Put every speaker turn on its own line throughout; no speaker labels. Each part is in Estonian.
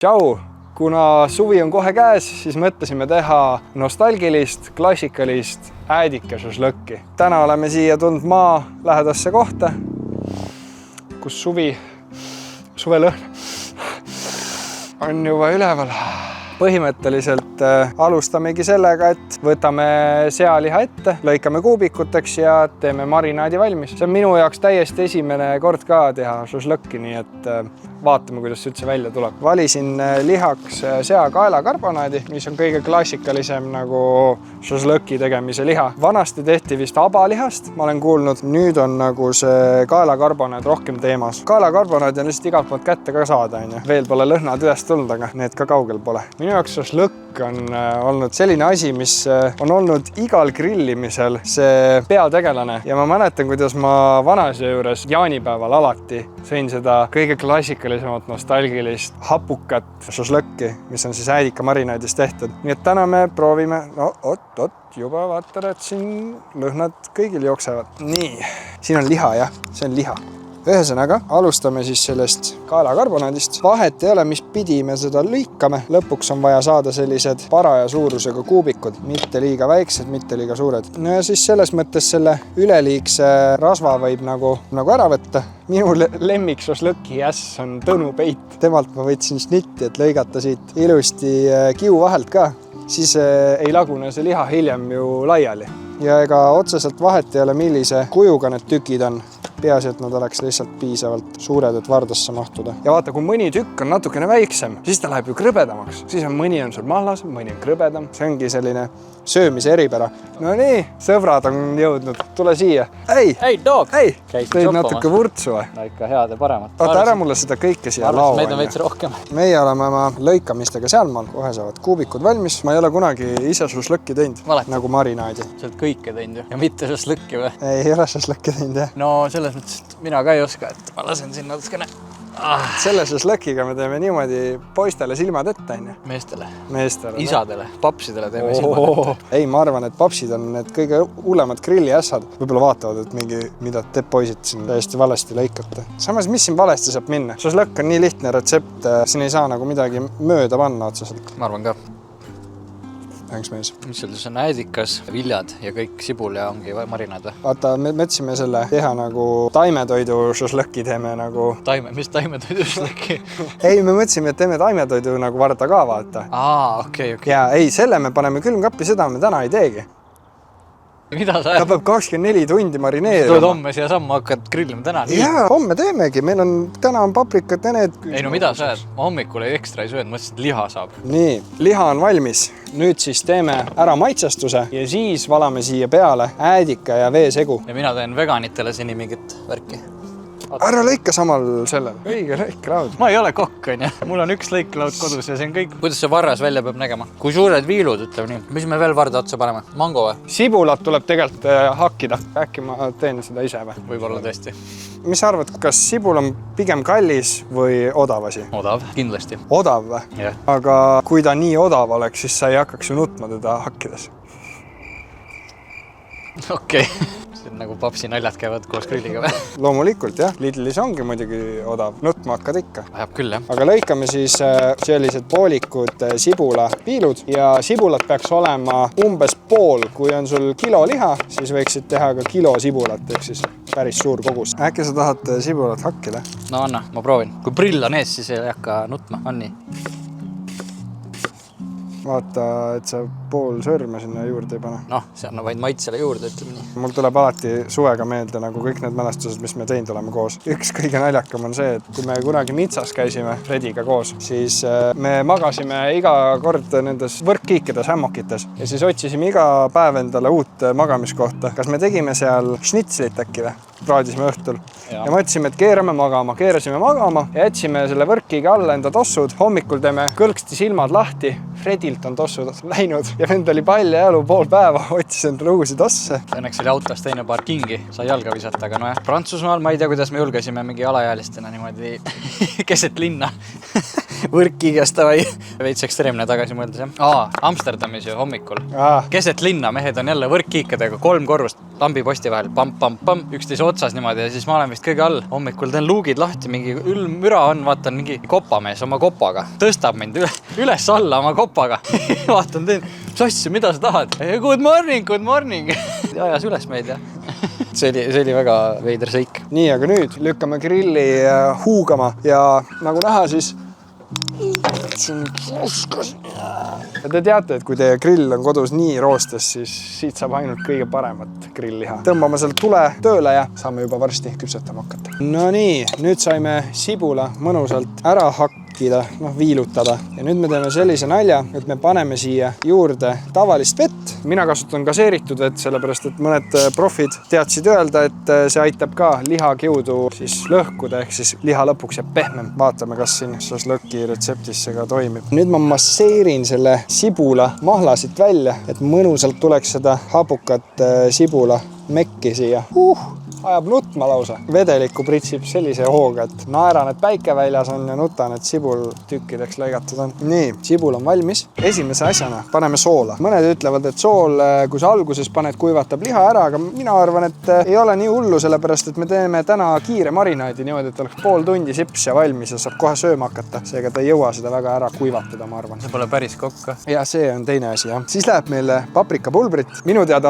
Tšau! Kuna suvi on kohe käes, siis mõtlesime teha nostalgilist, klassikalist äädika šašlõkki. Täna oleme siia tulnud maa lähedasse kohta, kus suvelõhn on juba üleval. Põhimõtteliselt alustamegi sellega, et võtame sealiha ette, lõikame kuubikuteks ja teeme marinaadi valmis. See on minu jaoks täiesti esimene kord ka teha šašlõkki, nii et vaatame, kuidas see üldse välja tuleb. Valisin lihaks seakaelakarbonaadi, mis on kõige klassikalisem nagu šašlõki tegemise liha. Vanasti tehti vist abalihast, ma olen kuulnud. Nüüd on nagu see kaelakarbonaad rohkem teemas. Kaelakarbonaadi on lihtsalt igalt poolt kätte ka saada. Veel pole lõhnad üles tulnud, aga need ka kaugel pole. Minu jaoks šašlõkk on olnud selline asi, mis on olnud igal grillimisel see peategelane. Ja ma mäletan, kuidas ma vanaisa juures jaanipäeval alati sõin seda kõige klassikalisemat nostalgilist hapukat šašlõkki, mis on siis äädika marinaadist tehtud. Nii et täna me proovime, juba vaatan, et siin lõhnad kõigil jooksevad. Nii, siin on liha, jah, see on liha. Ühesõnaga, alustame siis sellest kaelakarbonaadist. Vahet ei ole, mis pidi me seda lõikame. Lõpuks on vaja saada sellised paraja suurusega kuubikud, mitte liiga väiksed, mitte liiga suured. No ja siis selles mõttes selle üleliigse rasva võib nagu ära võtta. Minu lemmik šašlõki jäss on Tõnu Peit. Temalt ma võtsin šnitti, et lõigata siit ilusti kiu vahelt ka. Siis ei lagune see liha hiljem ju laiali. Ja ega otseselt vahet ei ole, millise kujuga need tükid on. Peaasi, et nad oleks lihtsalt piisavalt suured, et vardasse mahtuda. Ja vaata, kui mõni tükk on natukene väiksem, siis ta läheb ju krõbedamaks. Siis on mõni on sul mahlas, mõni on krõbedam. See ongi selline söömise eripära. No nii, sõbrad on jõudnud. Tule siia. Ei,
dog!
Ei, tõid natuke vurtsu või?
No ikka head ja paremat.
Vaata ära mulle seda kõike siia laua.
Meid on veits rohkem.
Meie oleme oma lõikamistega sealmaal. Kohe saavad kuubikud valmis. Ma ei ole kunagi ise šašlõkki teinud. Nagu marinaadi.
Sa oled kõike teinud ju. Ja mitte šašlõkki või?
Ei ole šašlõkki teinud, jah.
No selles mõttes, et mina ka ei oska, et ma lasen siin natukene.
Selle šašlõkiga me teeme niimoodi poistele silmad ette, on ju?
Meestele.
Isadele.
Papsidele teeme silmad ette.
Ei, ma arvan, et papsid on need kõige hullemad grilliässad. Võib-olla vaatavad, et mida te poisid siin täiesti valesti lõikate. Samas, mis siin valesti saab minna? Šašlõkk on nii lihtne retsept, siin ei saa nagu midagi mööda panna otseselt.
Ma arvan ka.
Thanks, mees.
Mis see on äädikas, viljad ja kõik sibul ja ongi marinaad või?
Vaata, me mõtlesime selle teha nagu taimetoidu šašlõkki teeme nagu...
Mis taimetoidu šašlõkki?
Ei, me mõtlesime, et teeme taimetoidu nagu varda ka, vaata.
Okei.
Ja ei, selle me paneme külmkappi, seda me täna ei teegi.
Mida sa
Ta peab 24 tundi marineerima.
Tuled homme siia samma, hakkad grillima täna?
Jaa, homme teemegi. Täna on paprikad ja need...
Ei no mida sa oled? Ma hommikul ekstra ei sööd, mõtlesin, et liha saab.
Nii, liha on valmis. Nüüd siis teeme ära maitsestuse ja siis valame siia peale äädika ja veesegu.
Ja mina teen veganitele seni mingit värki.
Ära lõika samal sellel. Õige lõiklaud.
Ma ei ole kokk, on ju. Mul on üks lõiklaud kodus ja see on kõik. Kuidas see varras välja peab nägema? Kui suured viilud, ütleme nii. Mis me veel varda otsa paneme? Mango või?
Sibulat tuleb tegelikult hakkida. Äkki ma teen seda ise või?
Võib-olla tõesti.
Mis arvad, kas sibul on pigem kallis või odav asi?
Odav, kindlasti.
Odav või?
Yeah.
Aga kui ta nii odav oleks, siis sa ei hakkaks ju nutma teda hakkides.
Okei. See on nagu papsi naljad käivad koos grilliga või?
Loomulikult, jah. Lidlis ongi muidugi odav. Nutma hakkad ikka.
Ajab küll, jah.
Aga lõikame siis sellised poolikud sibulapiilud ja sibulat peaks olema umbes pool. Kui on sul kilo liha, siis võiksid teha ka kilo sibulat, ehk siis päris suur kogus. Äkki sa tahad sibulat hakkida?
No anna, ma proovin. Kui prill on ees, siis ei hakka nutma. On nii?
Vaata, et sa pool sõrme sinna juurde ei pane.
Noh, see on vaid maitsele juurde, ütleme nii.
Mul tuleb alati suvega meelde nagu kõik need mälestused, mis me teinud oleme koos. Üks kõige naljakam on see, et kui me kunagi Mitsas käisime Frediga koos, siis me magasime iga kord nendes võrkkiikides, hämmokites ja siis otsisime iga päev endale uut magamiskohta. Kas me tegime seal šnitslit äkki või? Praadisime õhtul. Ja mõtlesime, et keerasime magama ja jätsime selle võrkkiiga alla enda tossud. Hommikul teeme kõlksti silmad lahti. Fredilt on tossud läinud ja vend oli pall ja jalu pool päeva, otsis endale uusi tosse.
Õnneks oli autos teine paar kingi, sai jalga visata, aga no jah. Prantsusmaal ma ei tea, kuidas me julgesime mingi alaealistena niimoodi keset linna võrkkiigast või veits ekstreemne tagasi mõeldes, jah. Amsterdamis ju hommikul. Keset linna mehed on jälle võrkkiikadega 3 korrust lambiposti vahel. Pam, 11 otsas niimoodi ja siis ma olen vist kõige all. Hommikul teen luugid lahti, mingi müra on, vaatan mingi kopamees oma kopaga. Tõstab mind üles alla oma kopaga. Vaatan, teen, mis asju, mida sa tahad? Good morning. Ajas üles meid ja see oli väga veider sõik.
Nii, aga nüüd lükkame grilli huugama ja nagu näha, siis ja te teate, et kui teie grill on kodus nii roostes, siis siit saab ainult kõige paremat grillliha. Tõmbame selle tule tööle ja saame juba varsti küpsetama hakata. No nii, nüüd saime sibula mõnusalt ära hakkida, viilutada. Ja nüüd me teeme sellise nalja, et me paneme siia juurde tavalist vett. Mina kasutan gaseeritud vett, sellepärast, et mõned profid teadsid öelda, et see aitab ka lihakiudu siis lõhkuda, ehk siis liha lõpuks jääb pehmem. Vaatame, kas siin šašlõki retseptis see ka toimib. Nüüd ma masseerin selle sibula mahlasid välja, et mõnusalt tuleks seda hapukat sibula mekki siia. Ajab nutma lausa. Vedelikku pritsib sellise hooga, et naeran, et päike väljas on ja nutan, et sibul tükkideks lõigatud on. Nii, sibul on valmis. Esimese asjana paneme soola. Mõned ütlevad, et sool, kui sa alguses paned, kuivatab liha ära, aga mina arvan, et ei ole nii hullu, sellepärast, et me teeme täna kiire marinaadi niimoodi, et oleks pool tundi sips ja valmis ja saab kohe sööma hakata. Seega ta ei jõua seda väga ära kuivatada, ma arvan.
See pole päris kokka.
Ja see on teine asi, jah. Siis läheb meile paprikapulbrit. Minu teada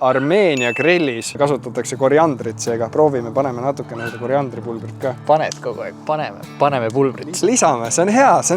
Armeenia grillis kasutatakse koriandrit, seega proovime, paneme natukene seda koriandripulbrit ka.
Paned kogu aeg, paneme pulbrit.
Lisame, see on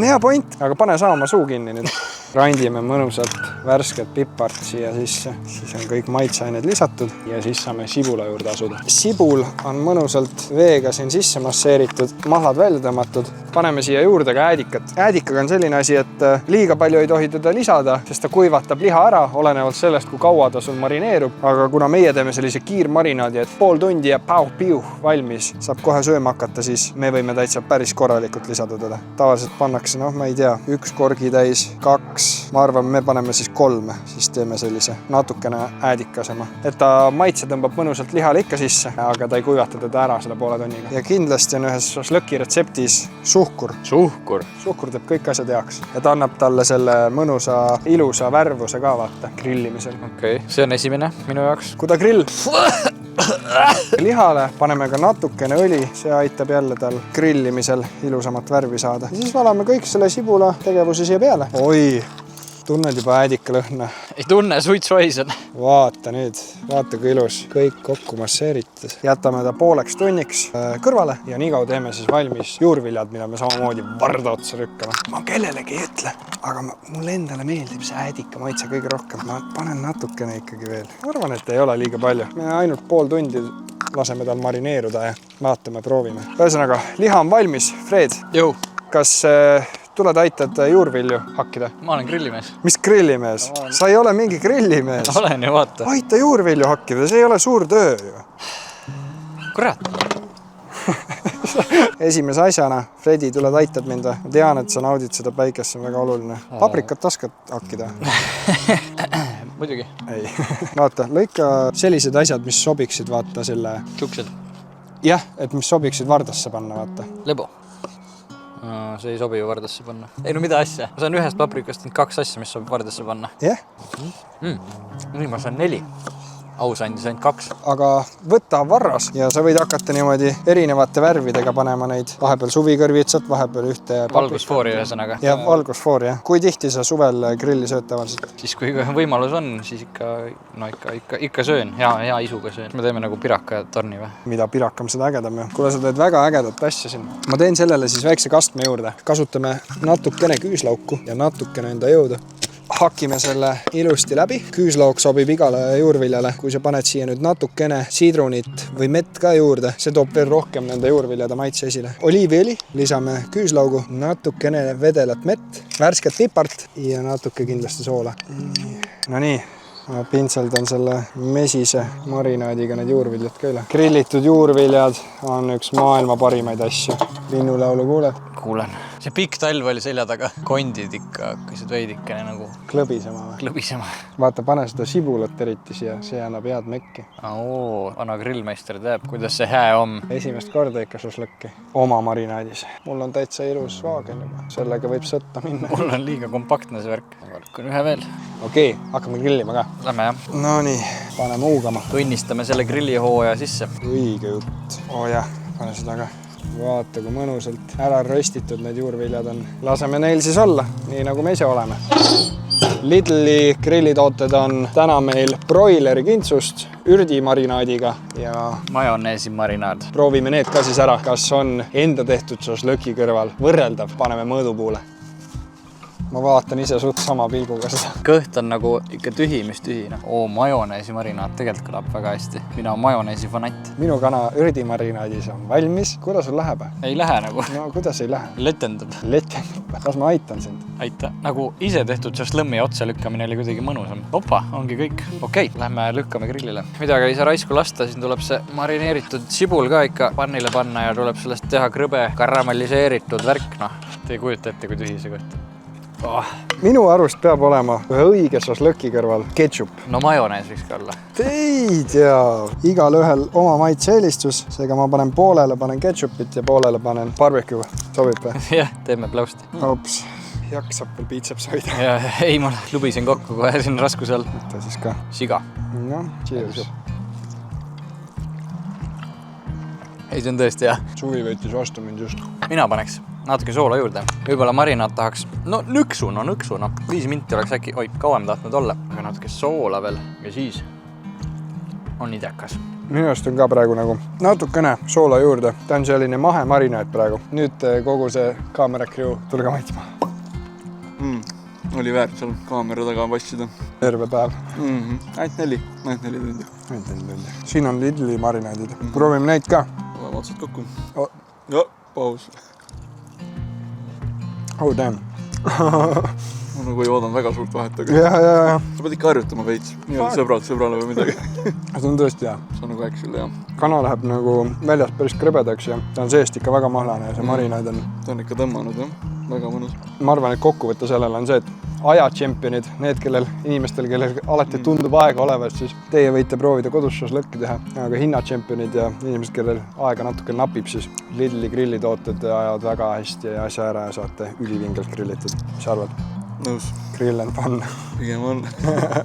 hea point, aga pane saama suu kinni nüüd. Randime mõnusalt värsket pipart siia sisse, siis on kõik maitseained lisatud ja siis saame sibula juurde asuda. Sibul on mõnusalt veega siin sisse masseeritud, mahlad välja tõmmatud. Paneme siia juurde ka äädikat. Äädikaga on selline asi, et liiga palju ei tohi teda lisada, sest ta kuivatab liha ära, olenevalt sellest, kui kaua ta sul marineerub. Aga kuna meie teeme sellise kiirmarinaadi, et pool tundi ja pauh-piuh valmis, saab kohe sööma hakata, siis me võime täitsa päris korralikult lisada teda. Tavaliselt pannakse, ma ei tea, 1 korgitäis, 2, ma arvan, me paneme siis 3, siis teeme sellise natukene äädikasema. Et ta maitse tõmbab mõnusalt lihale ikka sisse, aga ta ei kuivata teda ära selle poole tunniga. Ja kindlasti on ühes šašlõki retseptis suhkur. Suhkur teeb kõik asjad heaks. Ja ta annab talle selle mõnusa, ilusa värvuse ka vaata grillimisel.
Okei, see on esimene minu jaoks.
Kui ta grill lihale paneme ka natukene õli, see aitab jälle tal grillimisel ilusamat värvi saada. Ja siis valame kõik selle sibula tegevuse siia peale. Oi, tunned juba äädika lõhna.
Ei tunne, suitsu haisan.
Vaata nüüd, vaata kui ilus. Kõik kokku masseeritud. Jätame ta pooleks tunniks kõrvale ja nii kaua teeme siis valmis juurviljad, mida me samamoodi varda otsa rükkame. Ma kellelegi ei ütle, aga mulle endale meeldib see äädika maitse kõige rohkem. Ma panen natukene ikkagi veel. Ma arvan, et ei ole liiga palju. Me ainult pool tundi laseme tal marineeruda ja vaatame, proovime. Ühesõnaga, liha on valmis. Fred, kas tuled aitad juurvilju hakkida?
Ma olen grillimees.
Mis grillimees? Sa ei ole mingi grillimees.
Olen ju, vaata.
Aita juurvilju hakkida, see ei ole suur töö ju.
Kurat.
Esimese asjana, Fredi, tuled aitad mind või? Ma tean, et sa naudid seda päikest, see on väga oluline. Paprikat oskad hakkida?
Muidugi.
Ei. Vaata, lõika sellised asjad, mis sobiksid, vaata selle...
Tšuksed.
Jah, et mis sobiksid vardasse panna, vaata.
Lebo. See ei sobi ju vardasse panna. Ei, no mida asja? Ma saan ühest paprikast 2 asja, mis sobib vardasse panna.
Jah?
Nii, ma saan 4. Aus andis ainult 2.
Aga võta varras ja sa võid hakata niimoodi erinevate värvidega panema neid. Vahepeal suvikõrvitsat, vahepeal ühte
valgusfoori ühesõnaga.
Ja valgusfoori, jah. Kui tihti sa suvel grilli sööd tavaliselt?
Siis kui võimalus on, siis ikka söön. Hea isuga söön. Me teeme nagu piraka torni või?
Mida pirakam, seda ägedam ju. Kuule, sa teed väga ägedat asja siin. Ma teen sellele siis väikse kastme juurde. Kasutame natukene küüslauku ja natukene enda jõudu. Hakime selle ilusti läbi. Küüslauk sobib igale juurviljale. Kui sa paned siia nüüd natukene siidrunit või mett ka juurde, see toob veel rohkem nende juurviljade maitse esile. Oliiviõli, lisame küüslaugu, natukene vedelat mett, värsket pipart ja natuke kindlasti soola. No nii, ma pintseldan selle mesise marinaadiga need juurviljad ka üle. Grillitud juurviljad on üks maailma parimaid asju. Linnulaulu kuuled?
Kuulen. See pikk talv oli selja taga. Kondid ikka hakkasid veidikene nagu... Klõbisema.
Vaata, pane seda sibulat eriti siia, see annab head mekki.
Vana grillmeister teab, kuidas see hää on.
Esimest korda ikka šašlõkki. Oma marinaadis. Mul on täitsa ilus vaagen juba. Sellega võib sõtta minna.
Mul on liiga kompaktne see värk. Valkun ühe veel.
Okei, hakkame grillima ka.
Lähme jah.
No nii, paneme huugama.
Õnnistame selle grillihooaja sisse.
Õige jutt. Jah, pane seda ka. Vaata, kui mõnusalt ära röstitud need juurviljad on. Laseme neil siis olla, nii nagu me ise oleme. Lidli grillitooted on täna meil broileri kintsust ürdimarinaadiga ja
majoneesi marinaad.
Proovime need ka siis ära, kas on enda tehtud šašlõki kõrval võrreldav. Paneme mõõdupuule. Ma vaatan ise suht sama pilguga seda.
Kõht on nagu ikka tühi, mis tühi. Majoneesi marinaad tegelikult kõlab väga hästi. Mina on majoneesi fanatt.
Minu kana ürdimarinaadis on valmis. Kuidas sul läheb?
Ei lähe nagu.
No kuidas ei lähe?
Letendub.
Kas ma aitan sind?
Aita. Nagu ise tehtud šašlõmmi otse lükkamine oli kuidagi mõnusam. Opa, ongi kõik. Okei, lähme lükkame grillile. Midagi ei saa raisku lasta, siin tuleb see marineeritud sibul ka ikka pannile panna ja tuleb sellest teha krõbe karamelliseeritud värk. Te ei kujuta ette, kui tühi see kõht.
Minu arust peab olema ühe õige šašlõki kõrval ketšup.
No majonees võiks ka olla.
Ei tea. Igal ühel oma maitse-eelistus. Seega ma panen poolele, panen ketšupit ja poolele panen barbecue. Sobib või?
Jah, teeme plausti.
Ops, jaksab veel piitseps hoida.
Ja, ei, ma lubisen kokku kohe siin raskuse all.
Ta siis ka.
Siga.
No, cheers.
Ei, see on tõesti hea.
Suvi võitis vastu mind just.
Mina paneks natuke soola juurde. Võib-olla marinaad tahaks, nõksu. 5 minti oleks äkki, kauem tahtnud olla. Aga natuke soola veel ja siis on idekas.
Minu arust on ka praegu nagu natukene soola juurde. Ta on selline mahe marinaad praegu. Nüüd kogu see kaamera crew tulge maitsma.
Oli väärt seal kaamera taga vassida.
Terve päev.
Ainult 4 tundi.
Siin on Lidli marinaadid. Proovime neid ka.
Oleme otsad kokku.
Oh.
Paus.
Oh damn.
Ma nagu ei oodanud väga suurt vahet, aga
Ja.
sa pead ikka harjutama veits. Sõbrale või midagi.
See on tõesti hea.
See on nagu actually hea.
Kana läheb nagu väljas päris krõbedaks ja ta on seest ikka väga mahlane ja see marinaad on.
Ta on ikka tõmmanud, jah. Väga mõnus.
Ma arvan, et kokkuvõtte sellele on see, et ajatšempionid, need inimestel, kellel alati tundub aega olevat, siis teie võite proovida kodus šašlõkki teha. Aga hinnatšempionid ja inimesed, kellel aega natuke napib, siis Lidli grillitooted ajavad väga hästi ja asja ära ja saate ülivingelt grillitud. Mis arvad?
Nõus.
Grill and fun.
Pigem on.